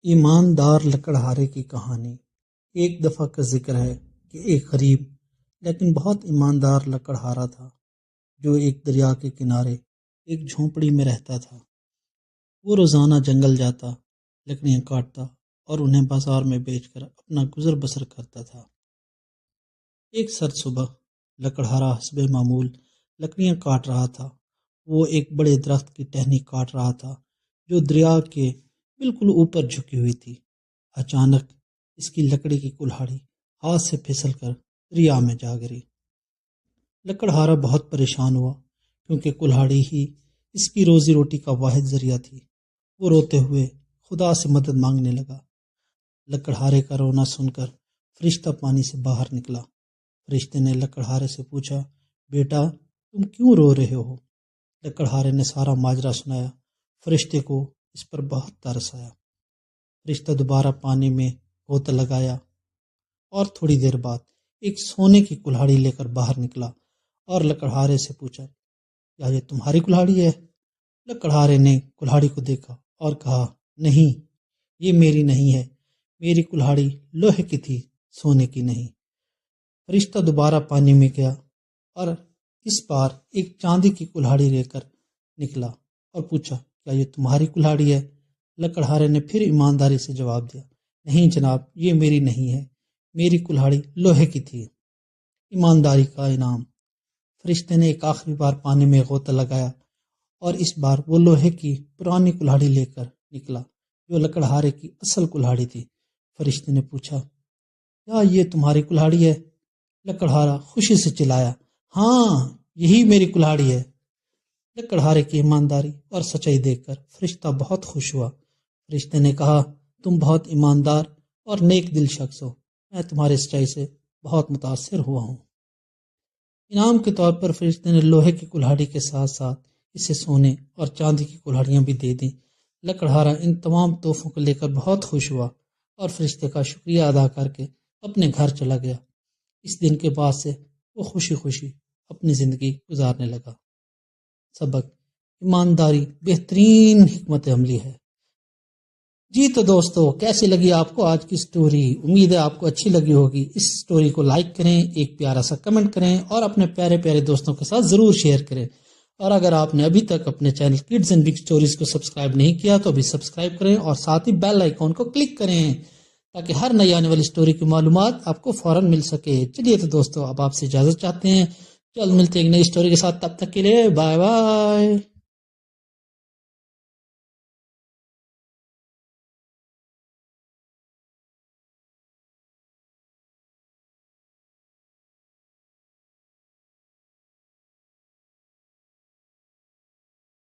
ایماندار لکڑہارے کی کہانی۔ ایک دفعہ کا ذکر ہے کہ ایک غریب لیکن بہت ایماندار لکڑہارا تھا جو ایک دریا کے کنارے ایک جھونپڑی میں رہتا تھا۔ وہ روزانہ جنگل جاتا، لکڑیاں کاٹتا اور انہیں بازار میں بیچ کر اپنا گزر بسر کرتا تھا۔ ایک سرد صبح لکڑہارا حسب معمول لکڑیاں کاٹ رہا تھا۔ وہ ایک بڑے درخت کی ٹہنی کاٹ رہا تھا جو دریا کے بالکل اوپر جھکی ہوئی تھی۔ اچانک اس کی لکڑی کی کلہاڑی ہاتھ سے پھسل کر دریا میں جا گری۔ لکڑہارا بہت پریشان ہوا کیونکہ کلہاڑی ہی اس کی روزی روٹی کا واحد ذریعہ تھی۔ وہ روتے ہوئے خدا سے مدد مانگنے لگا۔ لکڑہارے کا رونا سن کر فرشتہ پانی سے باہر نکلا۔ فرشتے نے لکڑہارے سے پوچھا، بیٹا تم کیوں رو رہے ہو؟ لکڑہارے نے سارا ماجرا سنایا۔ فرشتے کو اس پر بہت ترس آیا۔ فرشتہ دوبارہ پانی میں غوطہ لگایا اور تھوڑی دیر بعد ایک سونے کی کلہاڑی لے کر باہر نکلا اور لکڑہارے سے پوچھا، کیا یہ تمہاری کلہاڑی ہے؟ لکڑہارے نے کلہاڑی کو دیکھا اور کہا، نہیں، یہ میری نہیں ہے، میری کلہاڑی لوہے کی تھی، سونے کی نہیں۔ فرشتہ دوبارہ پانی میں گیا اور اس بار ایک چاندی کی کلہاڑی لے کر نکلا اور پوچھا، کیا یہ تمہاری کلہاڑی ہے؟ لکڑہارے نے پھر ایمانداری سے جواب دیا، نہیں جناب، یہ میری نہیں ہے، میری کلہاڑی لوہے کی تھی۔ ایمانداری کا انعام۔ فرشتے نے ایک آخری بار پانی میں غوطہ لگایا اور اس بار وہ لوہے کی پرانی کلہاڑی لے کر نکلا جو لکڑہارے کی اصل کلہاڑی تھی۔ فرشتے نے پوچھا، کیا یہ تمہاری کلہاڑی ہے؟ لکڑہارا خوشی سے چلایا، ہاں، یہی میری کلہاڑی ہے۔ لکڑہارے کی ایمانداری اور سچائی دیکھ کر فرشتہ بہت خوش ہوا۔ فرشتے نے کہا، تم بہت ایماندار اور نیک دل شخص ہو، میں تمہاری سچائی سے بہت متاثر ہوا ہوں۔ انعام کے طور پر فرشتے نے لوہے کی کلہاڑی کے ساتھ ساتھ اسے سونے اور چاندی کی کلہاڑیاں بھی دے دیں۔ لکڑہارا ان تمام تحفوں کو لے کر بہت خوش ہوا اور فرشتے کا شکریہ ادا کر کے اپنے گھر چلا گیا۔ اس دن کے بعد سے وہ خوشی خوشی اپنی زندگی گزارنے لگا۔ سبق: ایمانداری بہترین حکمت عملی ہے۔ جی تو دوستو، کیسی لگی آپ کو آج کی سٹوری؟ امید ہے آپ کو اچھی لگی ہوگی۔ اس سٹوری کو لائک کریں، ایک پیارا سا کمنٹ کریں اور اپنے پیارے پیارے دوستوں کے ساتھ ضرور شیئر کریں۔ اور اگر آپ نے ابھی تک اپنے channel kids and big stories کو سبسکرائب نہیں کیا تو ابھی سبسکرائب کریں اور ساتھ ہی بیل آئیکن کو کلک کریں تاکہ ہر نئی آنے والی سٹوری کی معلومات آپ کو فوراً مل سکے۔ چلیے تو دوستو، اب آپ سے اجازت چاہتے ہیں، جلد ملتے ہیں ایک نئی سٹوری کے ساتھ، تب تک کے لیے بائے بائے۔